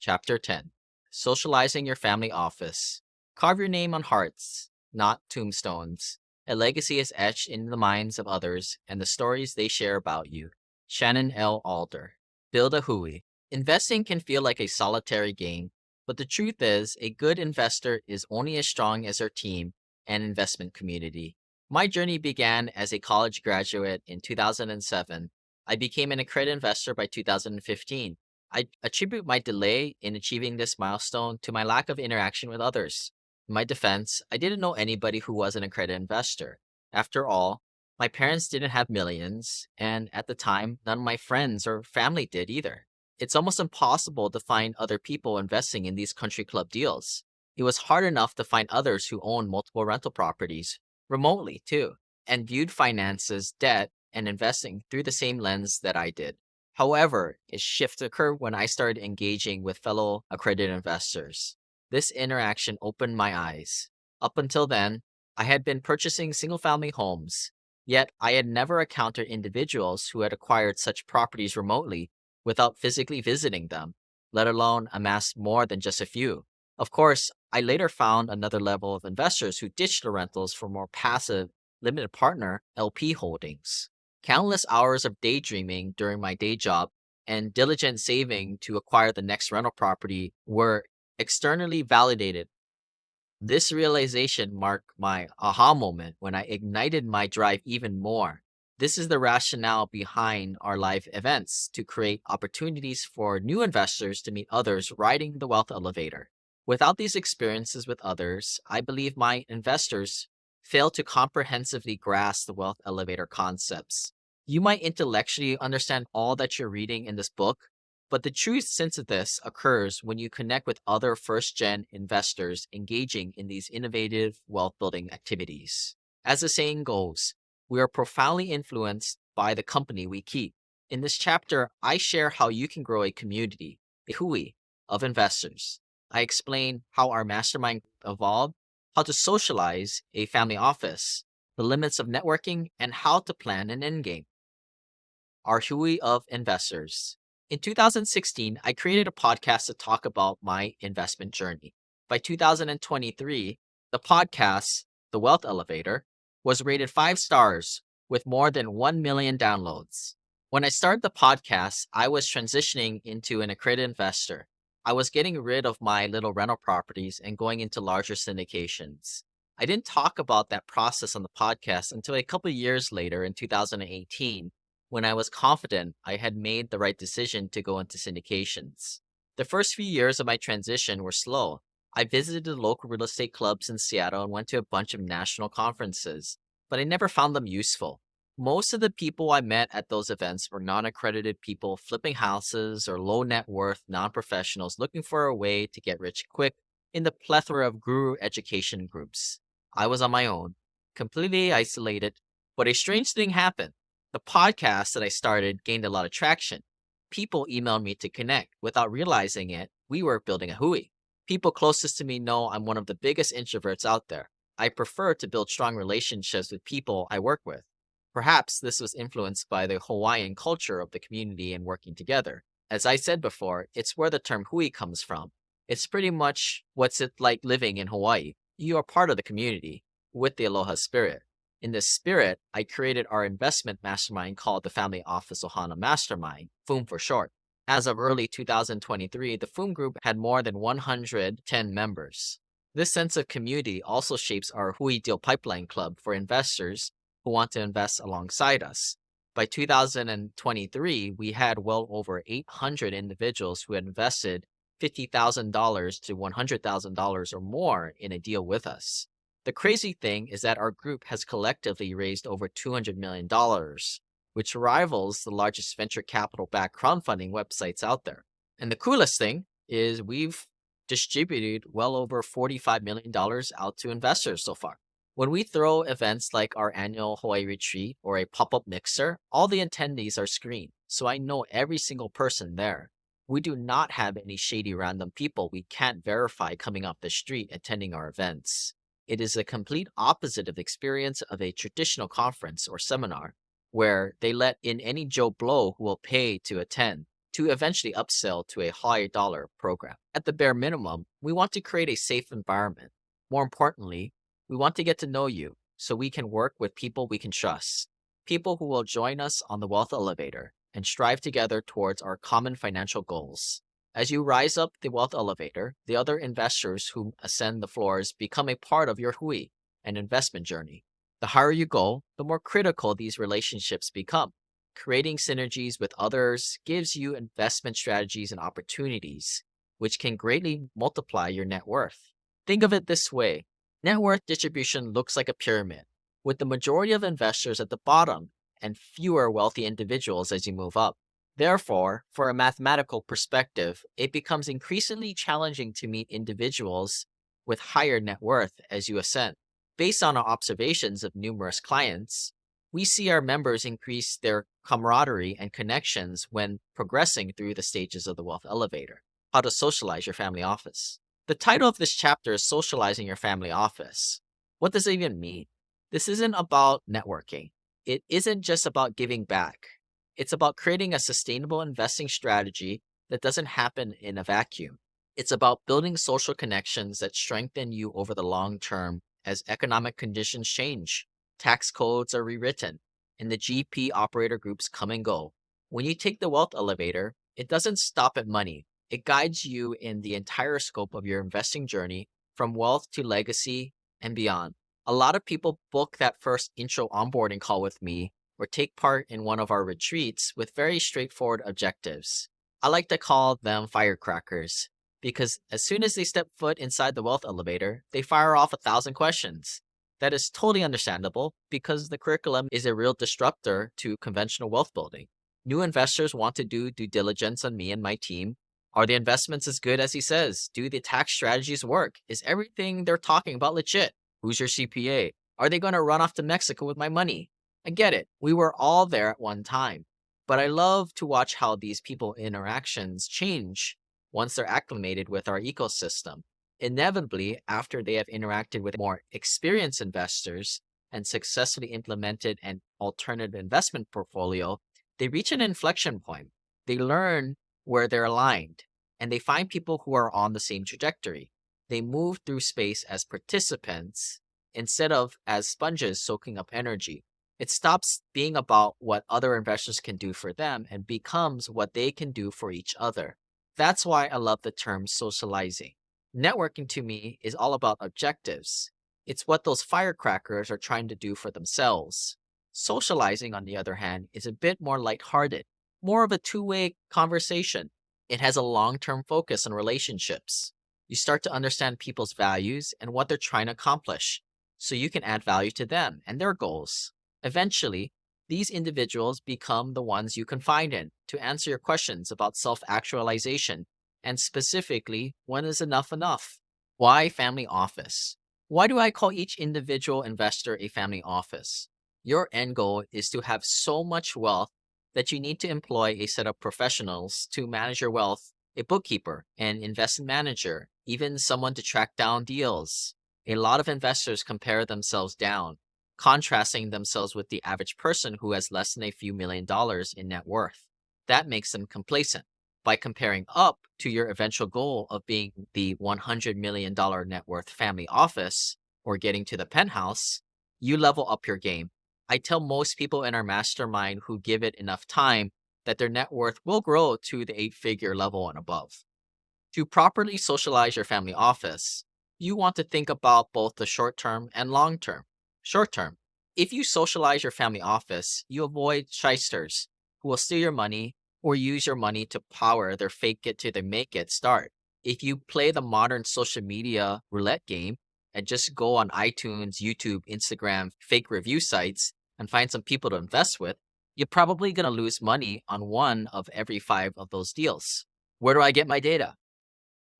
Chapter 10 Socializing Your Family Office. Carve your name on hearts, not tombstones. A legacy is etched in the minds of others and the stories they share about you. Shannon L. Alder. Build a Hui. Investing can feel like a solitary game, but the truth is, a good investor is only as strong as their team and investment community. My journey began as a college graduate in 2007. I became an accredited investor by 2015. I attribute my delay in achieving this milestone to my lack of interaction with others. In my defense, I didn't know anybody who was an accredited investor. After all, my parents didn't have millions, and at the time, none of my friends or family did either. It's almost impossible to find other people investing in these country club deals. It was hard enough to find others who owned multiple rental properties, remotely too, and viewed finances, debt, and investing through the same lens that I did. However, a shift occurred when I started engaging with fellow accredited investors. This interaction opened my eyes. Up until then, I had been purchasing single-family homes, yet I had never encountered individuals who had acquired such properties remotely without physically visiting them, let alone amassed more than just a few. Of course, I later found another level of investors who ditched the rentals for more passive, limited partner LP holdings. Countless hours of daydreaming during my day job and diligent saving to acquire the next rental property were externally validated. This realization marked my aha moment when I ignited my drive even more. This is the rationale behind our live events to create opportunities for new investors to meet others riding the wealth elevator. Without these experiences with others, I believe my investors fail to comprehensively grasp the wealth elevator concepts. You might intellectually understand all that you're reading in this book, but the true synthesis occurs when you connect with other first-gen investors engaging in these innovative wealth-building activities. As the saying goes, we are profoundly influenced by the company we keep. In this chapter, I share how you can grow a community, a hui, of investors. I explain how our mastermind evolved, how to socialize a family office, the limits of networking, and how to plan an endgame. Our hui of investors. In 2016, I created a podcast to talk about my investment journey. By 2023, the podcast, The Wealth Elevator, was rated 5 stars with more than 1 million downloads. When I started the podcast, I was transitioning into an accredited investor. I was getting rid of my little rental properties and going into larger syndications. I didn't talk about that process on the podcast until a couple of years later in 2018, when I was confident I had made the right decision to go into syndications. The first few years of my transition were slow. I visited the local real estate clubs in Seattle and went to a bunch of national conferences, but I never found them useful. Most of the people I met at those events were non-accredited people flipping houses or low net worth non-professionals looking for a way to get rich quick in the plethora of guru education groups. I was on my own, completely isolated, but a strange thing happened. The podcast that I started gained a lot of traction. People emailed me to connect. Without realizing it, we were building a hui. People closest to me know I'm one of the biggest introverts out there. I prefer to build strong relationships with people I work with. Perhaps this was influenced by the Hawaiian culture of the community and working together. As I said before, it's where the term hui comes from. It's pretty much what's it like living in Hawaii. You are part of the community with the aloha spirit. In this spirit, I created our investment mastermind called the Family Office Ohana Mastermind, FOOM for short. As of early 2023, the FOOM group had more than 110 members. This sense of community also shapes our Hui Deal Pipeline Club for investors who want to invest alongside us. By 2023, we had well over 800 individuals who had invested $50,000 to $100,000 or more in a deal with us. The crazy thing is that our group has collectively raised over $200 million, which rivals the largest venture capital-backed crowdfunding websites out there. And the coolest thing is we've distributed well over $45 million out to investors so far. When we throw events like our annual Hawaii retreat or a pop-up mixer, all the attendees are screened, so I know every single person there. We do not have any shady random people we can't verify coming off the street attending our events. It is a complete opposite of the experience of a traditional conference or seminar, where they let in any Joe Blow who will pay to attend. to eventually upsell to a higher dollar program. At the bare minimum, we want to create a safe environment. More importantly, we want to get to know you so we can work with people we can trust, people who will join us on the wealth elevator and strive together towards our common financial goals. As you rise up the wealth elevator, the other investors who ascend the floors become a part of your hui and investment journey. The higher you go, the more critical these relationships become. Creating synergies with others gives you investment strategies and opportunities, which can greatly multiply your net worth. Think of it this way. Net worth distribution looks like a pyramid, with the majority of investors at the bottom and fewer wealthy individuals as you move up. Therefore, for a mathematical perspective, it becomes increasingly challenging to meet individuals with higher net worth as you ascend. Based on our observations of numerous clients, we see our members increase their camaraderie and connections when progressing through the stages of the wealth elevator. How to socialize your family office. The title of this chapter is Socializing Your Family Office. What does it even mean? This isn't about networking. It isn't just about giving back. It's about creating a sustainable investing strategy that doesn't happen in a vacuum. It's about building social connections that strengthen you over the long term as economic conditions change, tax codes are rewritten, and the GP operator groups come and go. When you take the wealth elevator, it doesn't stop at money. It guides you in the entire scope of your investing journey, from wealth to legacy and beyond. A lot of people book that first intro onboarding call with me or take part in one of our retreats with very straightforward objectives. I like to call them firecrackers because as soon as they step foot inside the wealth elevator, they fire off 1,000 questions. That is totally understandable because the curriculum is a real disruptor to conventional wealth building. New investors want to do due diligence on me and my team. Are the investments as good as he says? Do the tax strategies work? Is everything they're talking about legit? Who's your CPA? Are they going to run off to Mexico with my money? I get it. We were all there at one time. But I love to watch how these people interactions change once they're acclimated with our ecosystem. Inevitably, after they have interacted with more experienced investors and successfully implemented an alternative investment portfolio, they reach an inflection point. They learn where they're aligned, and they find people who are on the same trajectory. They move through space as participants instead of as sponges soaking up energy. It stops being about what other investors can do for them and becomes what they can do for each other. That's why I love the term socializing. Networking to me is all about objectives. It's what those firecrackers are trying to do for themselves. Socializing, on the other hand, is a bit more lighthearted, more of a two-way conversation. It has a long-term focus on relationships. You start to understand people's values and what they're trying to accomplish, so you can add value to them and their goals. Eventually, these individuals become the ones you confide in to answer your questions about self-actualization, and specifically, when is enough enough? Why family office? Why do I call each individual investor a family office? Your end goal is to have so much wealth that you need to employ a set of professionals to manage your wealth, a bookkeeper, an investment manager, even someone to track down deals. A lot of investors compare themselves down, contrasting themselves with the average person who has less than a few $1,000,000 in net worth. That makes them complacent. By comparing up to your eventual goal of being the $100 million net worth family office or getting to the penthouse, you level up your game. I tell most people in our mastermind who give it enough time that their net worth will grow to the 8-figure level and above. To properly socialize your family office, you want to think about both the short term and long term. Short term, if you socialize your family office, you avoid shysters who will steal your money or use your money to power their fake it till they make it start. If you play the modern social media roulette game and just go on iTunes, YouTube, Instagram, fake review sites and find some people to invest with, you're probably going to lose money on one of every 5 of those deals. Where do I get my data?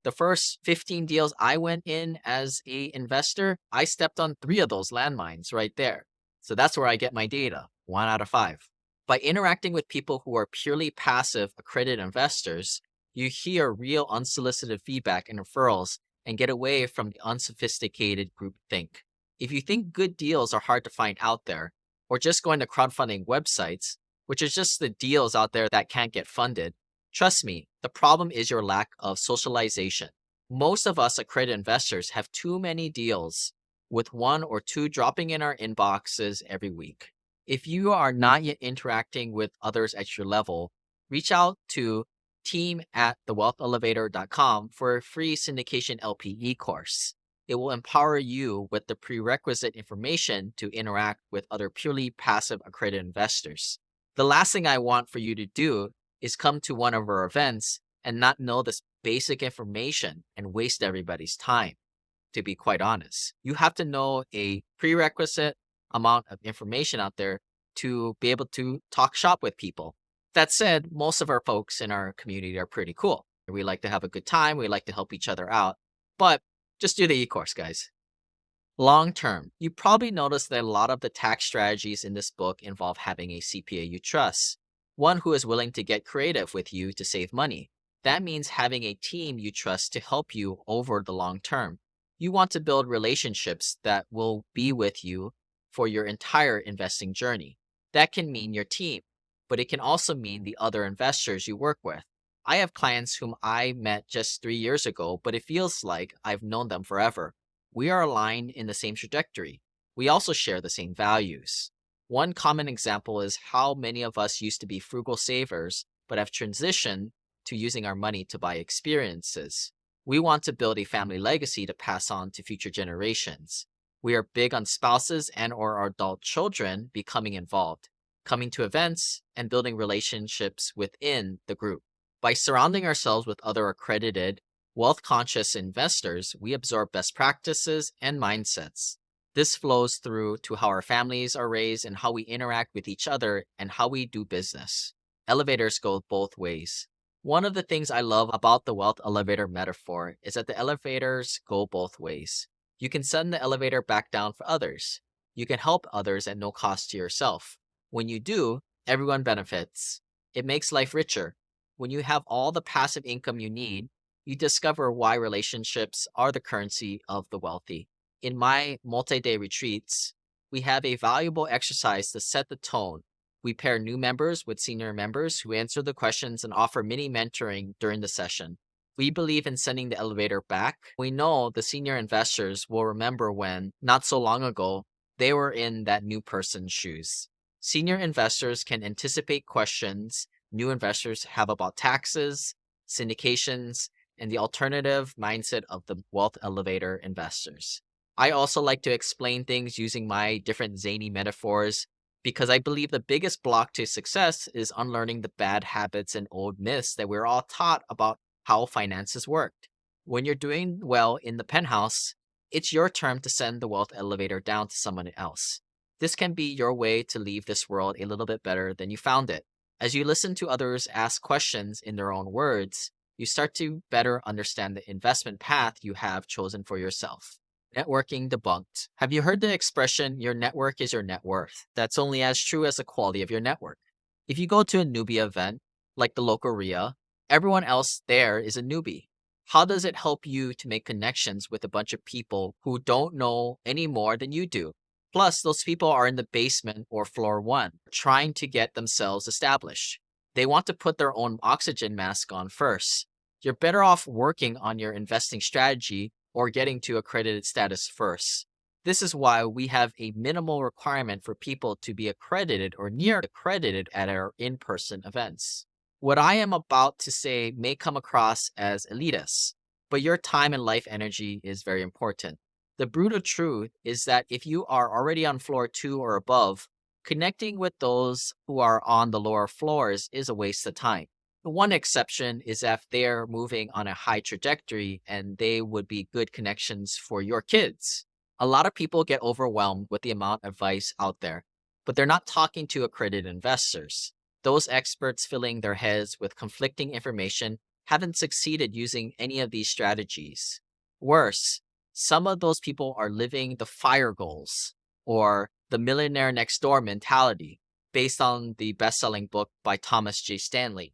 The first 15 deals I went in as an investor, I stepped on 3 of those landmines right there. So that's where I get my data, 1 out of 5. By interacting with people who are purely passive accredited investors, you hear real unsolicited feedback and referrals and get away from the unsophisticated groupthink. If you think good deals are hard to find out there, or just going to crowdfunding websites, which is just the deals out there that can't get funded, Trust me, the problem is your lack of socialization. Most of us accredited investors have too many deals, with one or two dropping in our inboxes every week. If you are not yet interacting with others at your level, reach out to team@thewealthelevator.com for a free syndication LPE course. It will empower you with the prerequisite information to interact with other purely passive accredited investors. The last thing I want for you to do is come to one of our events and not know this basic information and waste everybody's time, to be quite honest. You have to know a prerequisite amount of information out there to be able to talk shop with people. That said, most of our folks in our community are pretty cool. We like to have a good time, we like to help each other out, but just do the e-course, guys. Long term, you probably noticed that a lot of the tax strategies in this book involve having a CPA you trust, one who is willing to get creative with you to save money. That means having a team you trust to help you over the long term. You want to build relationships that will be with you for your entire investing journey. That can mean your team, but it can also mean the other investors you work with. I have clients whom I met just 3 years ago, but it feels like I've known them forever. We are aligned in the same trajectory. We also share the same values. One common example is how many of us used to be frugal savers, but have transitioned to using our money to buy experiences. We want to build a family legacy to pass on to future generations. We are big on spouses and or our adult children becoming involved, coming to events, and building relationships within the group. By surrounding ourselves with other accredited, wealth-conscious investors, we absorb best practices and mindsets. This flows through to how our families are raised and how we interact with each other and how we do business. Elevators go both ways. One of the things I love about the wealth elevator metaphor is that the elevators go both ways. You can send the elevator back down for others. You can help others at no cost to yourself. When you do, everyone benefits. It makes life richer. When you have all the passive income you need, you discover why relationships are the currency of the wealthy. In my multi-day retreats, we have a valuable exercise to set the tone. We pair new members with senior members who answer the questions and offer mini mentoring during the session. We believe in sending the elevator back. We know the senior investors will remember when, not so long ago, they were in that new person's shoes. Senior investors can anticipate questions new investors have about taxes, syndications, and the alternative mindset of the wealth elevator investors. I also like to explain things using my different zany metaphors because I believe the biggest block to success is unlearning the bad habits and old myths that we're all taught about how finances worked. When you're doing well in the penthouse, it's your turn to send the wealth elevator down to someone else. This can be your way to leave this world a little bit better than you found it. As you listen to others ask questions in their own words, you start to better understand the investment path you have chosen for yourself. Networking debunked. Have you heard the expression, your network is your net worth? That's only as true as the quality of your network. If you go to a newbie event, like the local RIA, everyone else there is a newbie. How does it help you to make connections with a bunch of people who don't know any more than you do? Plus, those people are in the basement or floor one, trying to get themselves established. They want to put their own oxygen mask on first. You're better off working on your investing strategy or getting to accredited status first. This is why we have a minimal requirement for people to be accredited or near accredited at our in-person events. What I am about to say may come across as elitist, but your time and life energy is very important. The brutal truth is that if you are already on floor 2 or above, connecting with those who are on the lower floors is a waste of time. The one exception is if they're moving on a high trajectory and they would be good connections for your kids. A lot of people get overwhelmed with the amount of advice out there, but they're not talking to accredited investors. Those experts filling their heads with conflicting information haven't succeeded using any of these strategies. Worse, some of those people are living the fire goals or the millionaire next door mentality based on the best-selling book by Thomas J. Stanley.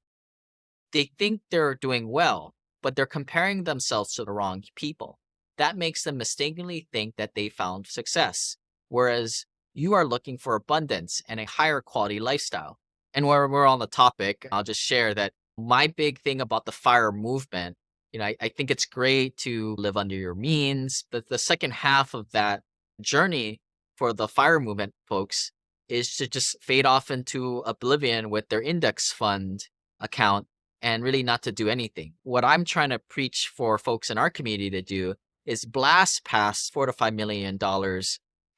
They think they're doing well, but they're comparing themselves to the wrong people. That makes them mistakenly think that they found success, whereas you are looking for abundance and a higher quality lifestyle. And where we're on the topic, I'll just share that My big thing about the FIRE movement, I think it's great to live under your means, but the second half of that journey for the FIRE movement folks is to just fade off into oblivion with their index fund account and really not to do anything. What I'm trying to preach for folks in our community to do is blast past $4 to $5 million,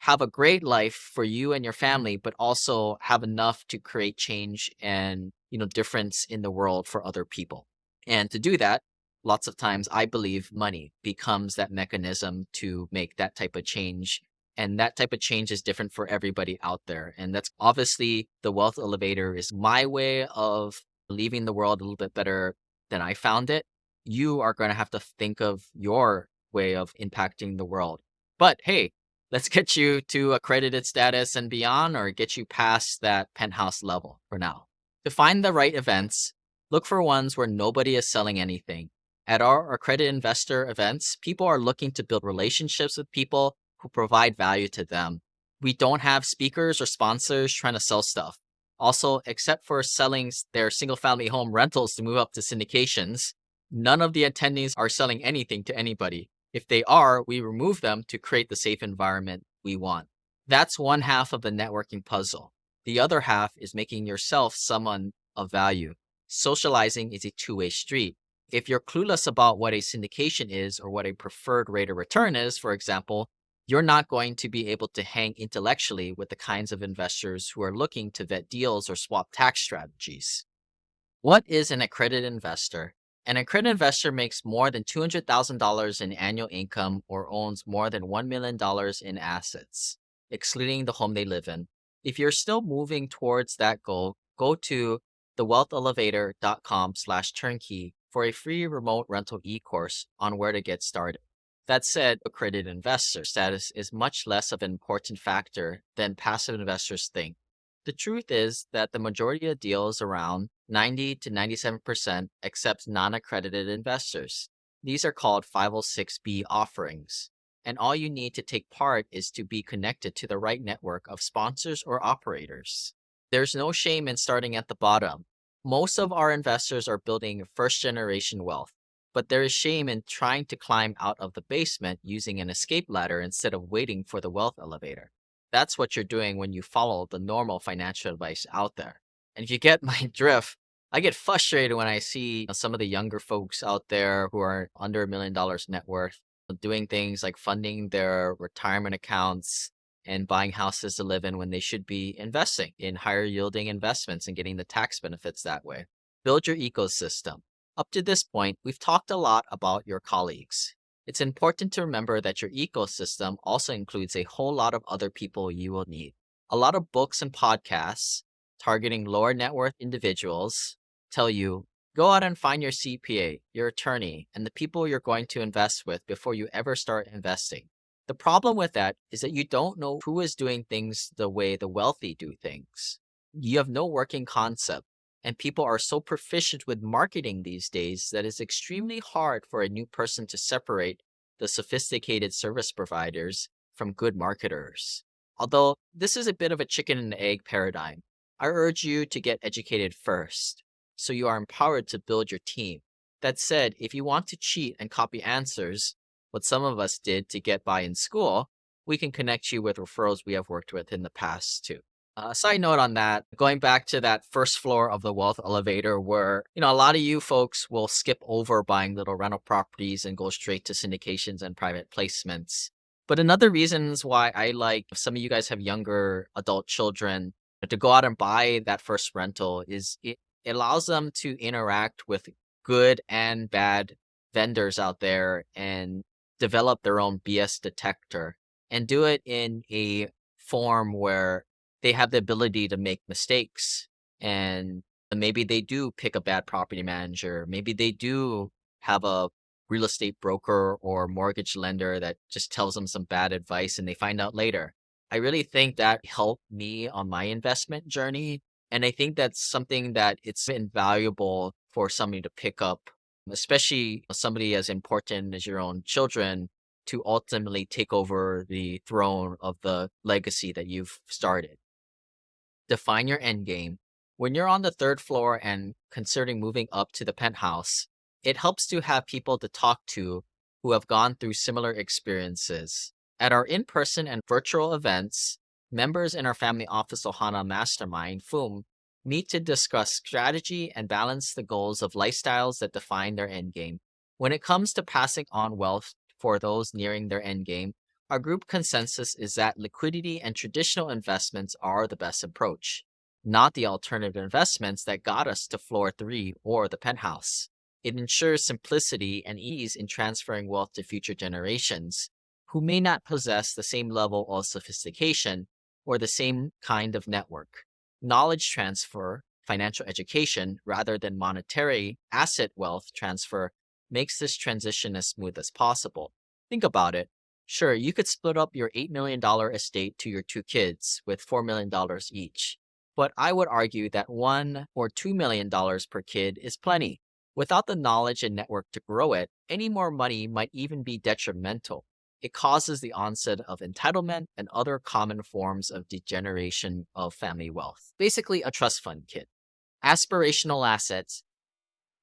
have a great life for you and your family, but also have enough to create change and, difference in the world for other people. And to do that, lots of times I believe money becomes that mechanism to make that type of change. And that type of change is different for everybody out there. And that's obviously the wealth elevator is my way of leaving the world a little bit better than I found it. You are going to have to think of your way of impacting the world. But hey, let's get you to accredited status and beyond, or get you past that penthouse level for now. To find the right events, look for ones where nobody is selling anything. At our accredited investor events, people are looking to build relationships with people who provide value to them. We don't have speakers or sponsors trying to sell stuff. Also, except for selling their single family home rentals to move up to syndications, none of the attendees are selling anything to anybody. If they are, we remove them to create the safe environment we want. That's one half of the networking puzzle. The other half is making yourself someone of value. Socializing is a two-way street. If you're clueless about what a syndication is or what a preferred rate of return is, for example, you're not going to be able to hang intellectually with the kinds of investors who are looking to vet deals or swap tax strategies. What is an accredited investor? An accredited investor makes more than $200,000 in annual income or owns more than $1 million in assets, excluding the home they live in. If you're still moving towards that goal, go to thewealthelevator.com/turnkey for a free remote rental e-course on where to get started. That said, accredited investor status is much less of an important factor than passive investors think. The truth is that the majority of deals, around 90 to 97%, accept non-accredited investors. These are called 506B offerings. And all you need to take part is to be connected to the right network of sponsors or operators. There's no shame in starting at the bottom. Most of our investors are building first-generation wealth, but there is shame in trying to climb out of the basement using an escape ladder instead of waiting for the wealth elevator. That's what you're doing when you follow the normal financial advice out there. And if you get my drift, I get frustrated when I see some of the younger folks out there who are under $1 million net worth doing things like funding their retirement accounts and buying houses to live in when they should be investing in higher yielding investments and getting the tax benefits that way. Build your ecosystem. Up to this point, we've talked a lot about your colleagues. It's important to remember that your ecosystem also includes a whole lot of other people you will need. A lot of books and podcasts targeting lower net worth individuals tell you, go out and find your CPA, your attorney, and the people you're going to invest with before you ever start investing. The problem with that is that you don't know who is doing things the way the wealthy do things. You have no working concept, and people are so proficient with marketing these days that it's extremely hard for a new person to separate the sophisticated service providers from good marketers. Although this is a bit of a chicken and egg paradigm, I urge you to get educated first, so you are empowered to build your team. That said, if you want to cheat and copy answers, what some of us did to get by in school, we can connect you with referrals we have worked with in the past too. Side note on that, going back to that first floor of the wealth elevator where, a lot of you folks will skip over buying little rental properties and go straight to syndications and private placements. But another reasons why I like, if some of you guys have younger adult children, to go out and buy that first rental is it allows them to interact with good and bad vendors out there and develop their own BS detector and do it in a form where they have the ability to make mistakes. And maybe they do pick a bad property manager. Maybe they do have a real estate broker or mortgage lender that just tells them some bad advice and they find out later. I really think that helped me on my investment journey. And I think that's something that it's invaluable for somebody to pick up, especially somebody as important as your own children, to ultimately take over the throne of the legacy that you've started. Define your end game. When you're on the third floor and considering moving up to the penthouse, it helps to have people to talk to who have gone through similar experiences. At our in person and virtual events, members in our family office Ohana Mastermind, FUM, meet to discuss strategy and balance the goals of lifestyles that define their endgame. When it comes to passing on wealth for those nearing their endgame, our group consensus is that liquidity and traditional investments are the best approach, not the alternative investments that got us to floor 3 or the penthouse. It ensures simplicity and ease in transferring wealth to future generations who may not possess the same level of sophistication or the same kind of network. Knowledge transfer, financial education, rather than monetary asset wealth transfer, makes this transition as smooth as possible. Think about it. Sure, you could split up your $8 million estate to your two kids with $4 million each. But I would argue that $1 or $2 million per kid is plenty. Without the knowledge and network to grow it, any more money might even be detrimental. It causes the onset of entitlement and other common forms of degeneration of family wealth. Basically, a trust fund kid. Aspirational assets.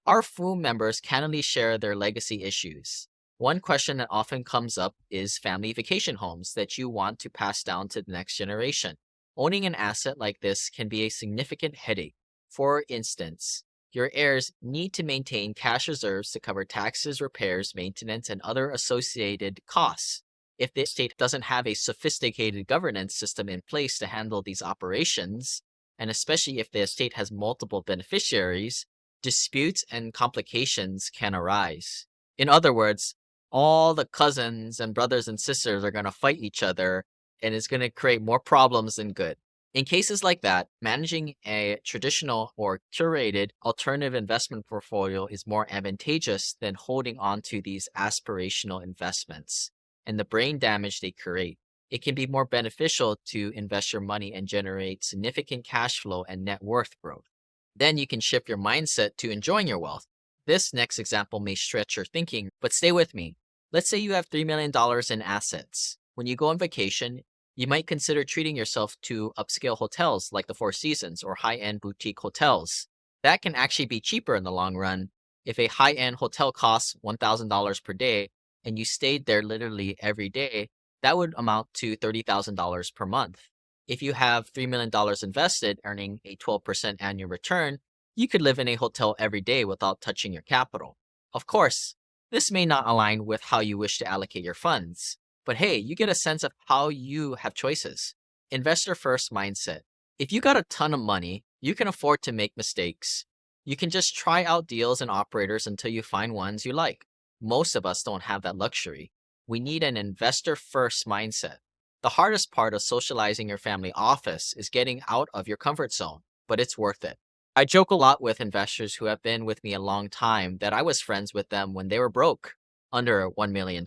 Our FUM members candidly share their legacy issues. One question that often comes up is family vacation homes that you want to pass down to the next generation. Owning an asset like this can be a significant headache. For instance, your heirs need to maintain cash reserves to cover taxes, repairs, maintenance, and other associated costs. If the estate doesn't have a sophisticated governance system in place to handle these operations, and especially if the estate has multiple beneficiaries, disputes and complications can arise. In other words, all the cousins and brothers and sisters are going to fight each other, and it's going to create more problems than good. In cases like that, managing a traditional or curated alternative investment portfolio is more advantageous than holding on to these aspirational investments and the brain damage they create. It can be more beneficial to invest your money and generate significant cash flow and net worth growth. Then you can shift your mindset to enjoying your wealth. This next example may stretch your thinking, but stay with me. Let's say you have $3 million in assets. When you go on vacation, you might consider treating yourself to upscale hotels like the Four Seasons or high-end boutique hotels. That can actually be cheaper in the long run. If a high-end hotel costs $1,000 per day and you stayed there literally every day, that would amount to $30,000 per month. If you have $3 million invested, earning a 12% annual return, you could live in a hotel every day without touching your capital. Of course, this may not align with how you wish to allocate your funds. But hey, you get a sense of how you have choices. Investor first mindset. If you got a ton of money, you can afford to make mistakes. You can just try out deals and operators until you find ones you like. Most of us don't have that luxury. We need an investor first mindset. The hardest part of socializing your family office is getting out of your comfort zone, but it's worth it. I joke a lot with investors who have been with me a long time that I was friends with them when they were broke, under $1 million.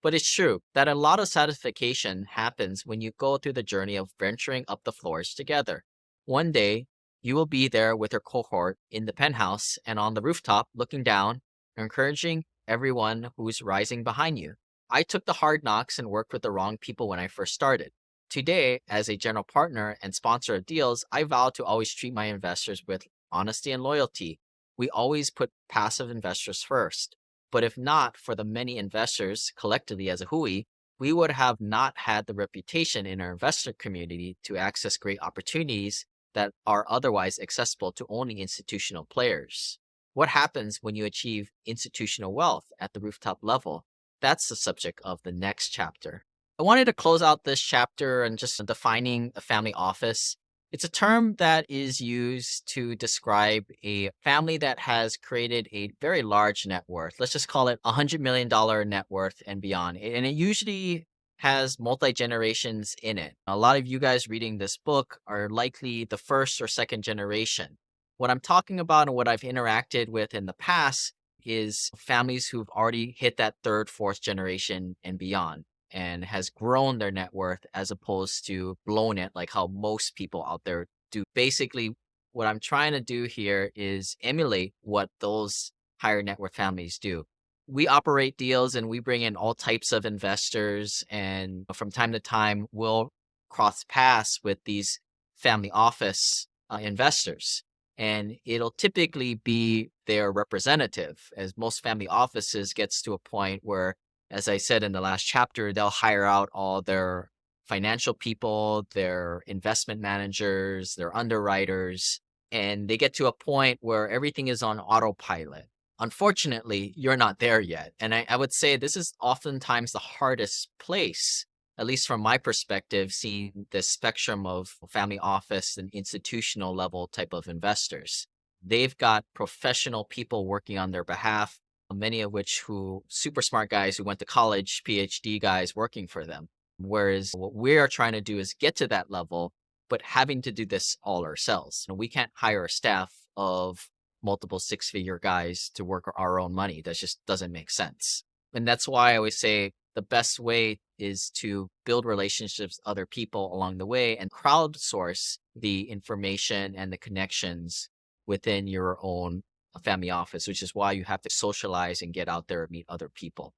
But it's true that a lot of satisfaction happens when you go through the journey of venturing up the floors together. One day, you will be there with your cohort in the penthouse and on the rooftop looking down, encouraging everyone who's rising behind you. I took the hard knocks and worked with the wrong people when I first started. Today, as a general partner and sponsor of deals, I vow to always treat my investors with honesty and loyalty. We always put passive investors first. But if not for the many investors collectively as a Hui, we would have not had the reputation in our investor community to access great opportunities that are otherwise accessible to only institutional players. What happens when you achieve institutional wealth at the rooftop level? That's the subject of the next chapter. I wanted to close out this chapter and just defining a family office. It's a term that is used to describe a family that has created a very large net worth. Let's just call it $100 million net worth and beyond. And it usually has multi-generations in it. A lot of you guys reading this book are likely the first or second generation. What I'm talking about and what I've interacted with in the past is families who've already hit that third, fourth generation and beyond, and has grown their net worth as opposed to blown it like how most people out there do. Basically, what I'm trying to do here is emulate what those higher net worth families do. We operate deals and we bring in all types of investors, and from time to time, we'll cross paths with these family office investors. And it'll typically be their representative, as most family offices gets to a point where, as I said in the last chapter, they'll hire out all their financial people, their investment managers, their underwriters, and they get to a point where everything is on autopilot. Unfortunately, you're not there yet. And I would say this is oftentimes the hardest place, at least from my perspective, seeing the spectrum of family office and institutional level type of investors. They've got professional people working on their behalf, many of which who super smart guys who went to college, PhD guys working for them. Whereas what we are trying to do is get to that level, but having to do this all ourselves. We can't hire a staff of multiple six-figure guys to work our own money. That just doesn't make sense. And that's why I always say the best way is to build relationships with other people along the way and crowdsource the information and the connections within your own family office, which is why you have to socialize and get out there and meet other people.